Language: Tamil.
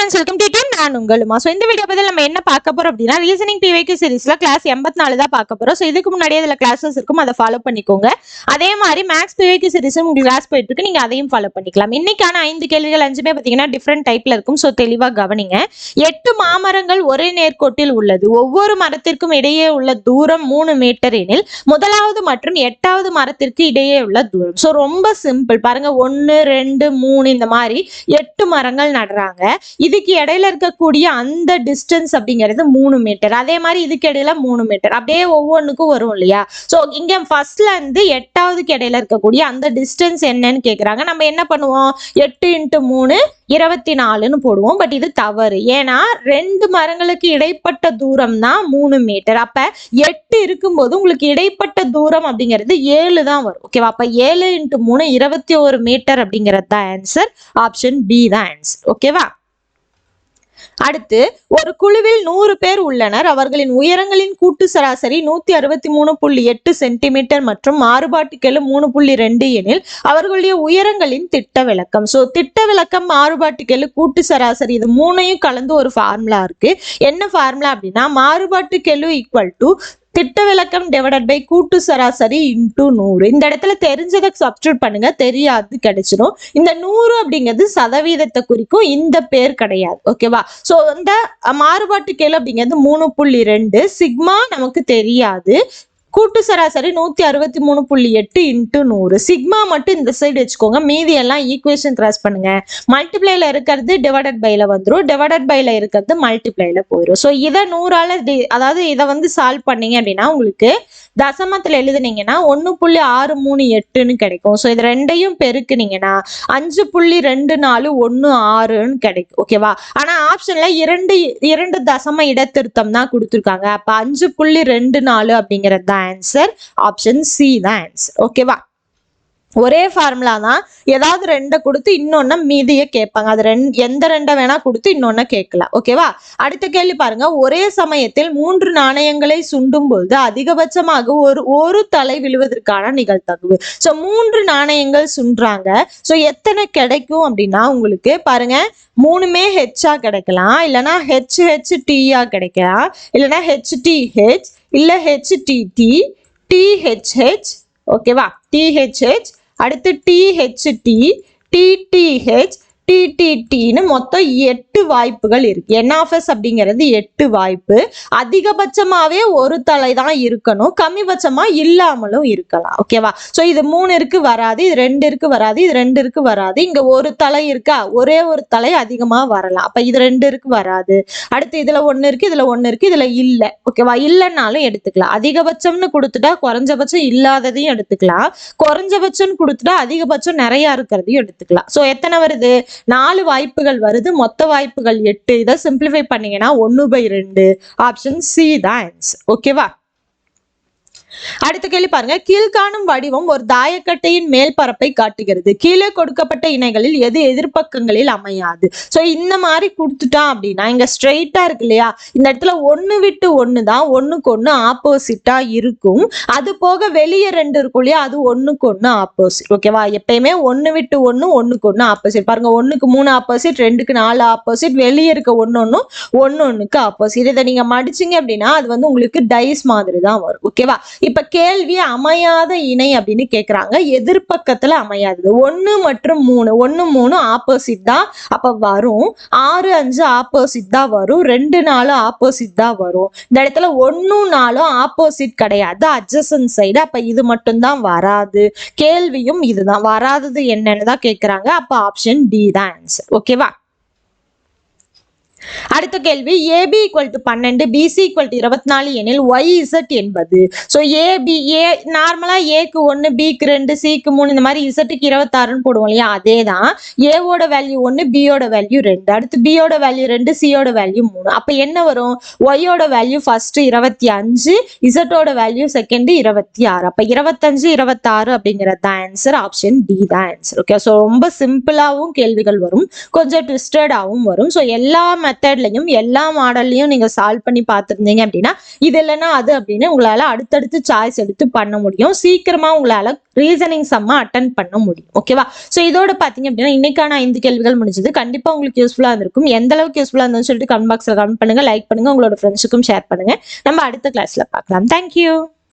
Friends, welcome to tune. நான் உங்களுமா. ஸோ இந்த வீடியோ பதில் நம்ம என்ன பார்க்க போறோம் அப்படின்னா, ரீசனிங் பிவைக்யூ சீரிஸ்ல கிளாஸ் 84 தான் பார்க்க போறோம். ஸோ இதுக்கு முன்னாடி அதில் கிளாஸஸ் இருக்கும், அதை ஃபாலோ பண்ணிக்கோங்க. அதே மாதிரி மேக்ஸ் பிவைக்யூ சீரிஸும் உங்களுக்கு கிளாஸ் போயிட்டு இருக்கு, நீங்க அதையும் ஃபாலோ பண்ணிக்கலாம். இன்னைக்கான 5 கேள்விகள் 5மே பார்த்தீங்கன்னா டிஃப்ரெண்ட் டைப்ல இருக்கும். ஸோ தெளிவா கவனிங்க. 8 மாமரங்கள் ஒரே நேர்கோட்டில் உள்ளது. ஒவ்வொரு மரத்திற்கும் இடையே உள்ள தூரம் 3 மீட்டர் எனில் முதலாவது மற்றும் 8வது மரத்திற்கு இடையே உள்ள தூரம். ஸோ ரொம்ப சிம்பிள் பாருங்க. 1 2 3 இந்த மாதிரி 8 மரங்கள் நடுறாங்க. இதுக்கு இடையில இருக்கக்கூடிய அந்த டிஸ்டன்ஸ் அப்படிங்கிறது 3 மீட்டர். அதே மாதிரி இதுக்கு இடையில 3 மீட்டர். அப்படியே ஒவ்வொன்றுக்கும் வரும் இல்லையா? சோ இங்க ஃபர்ஸ்ட்ல இருந்து 8வதுக்கு இடையில இருக்கக்கூடிய அந்த டிஸ்டன்ஸ் என்னன்னு கேக்குறாங்க. நம்ம என்ன பண்ணுவோம்? 8 × 3 24ன்னு போடுவோம். பட் இது தவறு. ஏன்னா 2 மரங்களுக்கு இடைப்பட்ட தூரம் தான் 3 மீட்டர். அப்ப 8 இருக்கும்போது உங்களுக்கு இடைப்பட்ட தூரம் அப்படிங்கிறது 7 தான் வரும். ஓகேவா? அப்ப 7 × 3 21 மீட்டர் அப்படிங்கிறது தான் ஆன்சர். ஆப்ஷன் பி தான் ஆன்சர். ஓகேவா? அடுத்து, ஒரு குழுவில் 100 பேர் உள்ளனர். அவர்களின் உயரங்களின் கூட்டு சராசரி 163.8 சென்டிமீட்டர் மற்றும் மாறுபாட்டுக்கெழு 3.2 எனில் அவர்களுடைய உயரங்களின் திட்ட விளக்கம். சோ திட்ட விளக்கம், மாறுபாட்டுக்கெழு, கூட்டு சராசரி இது மூணையும் கலந்து ஒரு ஃபார்முலா இருக்கு. என்ன ஃபார்முலா அப்படின்னா, மாறுபாட்டுக்கெழு ஈக்குவல் டு திட்ட விளக்கம் டிவைடட் பை கூட்டு சராசரி இன்டூ 100. இந்த இடத்துல தெரிஞ்சதை சப்ஸ்டிட்யூட் பண்ணுங்க, தெரியாது கிடைச்சிடும். இந்த 100 அப்படிங்கிறது சதவீதத்தை குறிக்கும், இந்த பேர் கிடையாது. ஓகேவா? சோ இந்த மாறுபாட்டுக்கெழு அப்படிங்கிறது 3.2, சிக்மா நமக்கு தெரியாது, கூட்டு சராசரி 163.8 × 100. சிக்மா மட்டும் இந்த சைடு வச்சுக்கோங்க, மீதி எல்லாம் ஈக்குவேஷன் கிராஸ் பண்ணுங்க. மல்டிப்ளைல இருக்கிறது டிவைடட் பைல வந்துடும், டிவைடட் பைல இருக்கிறது மல்டிப்ளைல போயிடும். ஸோ இதை 100ஆல அதாவது இதை வந்து சால்வ் பண்ணீங்க அப்படின்னா உங்களுக்கு தசமத்தில் எழுதுனீங்கன்னா 1.638ன்னு கிடைக்கும். ஸோ இது ரெண்டையும் பெருக்குனீங்கன்னா 5.2416ன்னு கிடைக்கும். ஓகேவா? ஆனா ஆப்ஷன்ல இரண்டு தசம இடத்திருத்தம் தான் கொடுத்துருக்காங்க. அப்ப 5.24 அப்படிங்கிறது தான் ஆன்சர். ஆப்ஷன் சி தான் ஆன்சர். ஓகேவா? ஒரே ஃபார்முலா தான், ஏதாவது 2 கொடுத்து இன்னொன்னு மீதியை கேட்பாங்க. அது எந்த 2 வேணா கொடுத்து இன்னொன்னு கேட்கலாம். ஓகேவா? அடுத்த கேள்வி பாருங்க. ஒரே சமயத்தில் 3 நாணயங்களை சுண்டும் பொழுது அதிகபட்சமாக ஒரு தலை விழுவதற்கான நிகழ்தகவு. சோ 3 நாணயங்கள் சுன்றாங்க. சோ எத்தனை கிடைக்கும் அப்படின்னா உங்களுக்கு பாருங்க, 3மே ஹெச்சா கிடைக்கலாம், இல்லைன்னா HHTயா கிடைக்கலாம், இல்லைன்னா HTH, இல்ல HTT, THH. ஓகேவா? THH, அடுத்து THT, TTH, TTTன்னு மொத்தம் 8 வாய்ப்புகள் இருக்கு. NF அப்படிங்கிறது 8 வாய்ப்பு. அதிகபட்சமாவே ஒரு தலை தான் இருக்கணும், கம்மிபட்சமா இல்லாமலும் இருக்கலாம். ஓகேவா? சோ இது 3 இருக்கு வராது, இது 2 இருக்கு வராது, இது 2 இருக்கு வராது. இங்க ஒரு தலை இருக்கா, ஒரே ஒரு தலை அதிகமா வரலாம். அப்ப இது 2 இருக்கு வராது. அடுத்து இதுல 1 இருக்கு, இதுல 1 இருக்கு, இதுல இல்ல. ஓகேவா? இல்லைன்னாலும் எடுத்துக்கலாம். அதிகபட்சம்னு கொடுத்துட்டா குறைஞ்சபட்சம் இல்லாததையும் எடுத்துக்கலாம், குறைஞ்சபட்சம் கொடுத்துட்டா அதிகபட்சம் நிறைய இருக்கிறதையும் எடுத்துக்கலாம். சோ எத்தனை வருது? 4 வாய்ப்புகள் வருது, மொத்த வாய்ப்புகள் 8. இதை சிம்பிளிஃபை பண்ணீங்கன்னா 1/2. ஆப்ஷன் சி தான் ஆன்சர். ஓகேவா? அடுத்த கேள்வி பாருங்க. கீழ்காணும் வடிவம் ஒரு தாயக்கட்டையின் மேல் பரப்பை காட்டுகிறது. கீழே கொடுக்கப்பட்ட இணைகளில் எது எதிர்பக்கங்களில் அமையாது? சோ இந்த மாதிரி கொடுத்துட்டான் அப்படின்னா, இங்க ஸ்ட்ரெயிட்டா இருக்கு இல்லையா, இந்த இடத்துல 1 விட்டு 1 தான் ஒண்ணுக்கு ஒண்ணு ஆப்போசிட்டா இருக்கும். அது போக வெளியே 2 இருக்கும் இல்லையா, அது ஒண்ணுக்கு ஒண்ணு ஆப்போசிட். ஓகேவா? எப்பயுமே 1 விட்டு 1 ஒண்ணுக்கு ஒண்ணு ஆப்போசிட். பாருங்க, 1க்கு 3 ஆப்போசிட், 2க்கு 4 ஆப்போசிட், வெளியே இருக்க ஒன்னொன்னுக்கு ஆப்போசிட். இதை நீங்க மடிச்சீங்க அப்படின்னா அது வந்து உங்களுக்கு டைஸ் மாதிரி தான் வரும். ஓகேவா? இப்ப கேள்வி அமையாத இணை அப்படின்னு கேக்குறாங்க. எதிர்பக்கத்துல அமையாதது 1 மற்றும் 3, 1 3 ஆப்போசிட் தான் அப்ப வரும். 6 5 ஆப்போசிட் தான் வரும். 2 4 ஆப்போசிட் தான் வரும். இந்த இடத்துல 1 4 ஆப்போசிட் கிடையாது, அட்ஜசன்ட் சைடு. அப்ப இது மட்டும் தான் வராது. கேள்வியும் இதுதான், வராதது என்னன்னு தான் கேக்குறாங்க. அப்ப ஆப்ஷன் டி தான் ஆன்சர். ஓகேவா? அடுத்த கேள்வி. AB = 12, BC = 24 எனில் YZ என்பது. ஸோ நார்மலா ஏக்கு 1, பிக்கு 2, சிக்கு 3, இந்த மாதிரி இசட்டுக்கு 26ன்னு போடுவோம் இல்லையா, அதே தான். ஏவோட வேல்யூ 1, பியோட வேல்யூ 2, அடுத்து பியோட வேல்யூ 2, சியோட வேல்யூ 3. அப்ப என்ன வரும்? ஒய்யோட வேல்யூ ஃபர்ஸ்ட் 25, இசட்டோட வேல்யூ செகண்ட் 26. அப்ப 25 26 அப்படிங்கிறது தான் ஆன்சர். ஆப்ஷன் டி தான் ஆன்சர். ஓகே? ஸோ ரொம்ப சிம்பிளாவும் கேள்விகள் வரும், கொஞ்சம் ட்விஸ்டடாகவும் வரும். ஸோ எல்லா மெத்தட்லையும் எல்லா மாடல்லையும் நீங்க சால்வ் பண்ணி பார்த்துருந்தீங்க அப்படின்னா இது இல்லைன்னா அது அப்படின்னு உங்களால அடுத்தடுத்து சாய்ஸ் எடுத்து பண்ண முடியும். சீக்கிரமா உங்களால ரீசனிங் சம்மா அட்டன் பண்ண முடியும். ஓகேவா? ஸோ இதோட பாத்தீங்க அப்படின்னா இன்னைக்கான 5 கேள்விகள் முடிஞ்சது. கண்டிப்பா உங்களுக்கு யூஸ்ஃபுல்லா இருந்திருக்கும். எந்த அளவுக்கு யூஸ்ஃபுல்லா இருந்ததுன்னு சொல்லிட்டு கமெண்ட் பாக்ஸ்ல கமெண்ட் பண்ணுங்க, லைக் பண்ணுங்க, உங்களோட ஃப்ரெண்ட்ஸுக்கும் ஷேர் பண்ணுங்க. நம்ம அடுத்த கிளாஸ்ல பார்க்கலாம். தேங்க்யூ.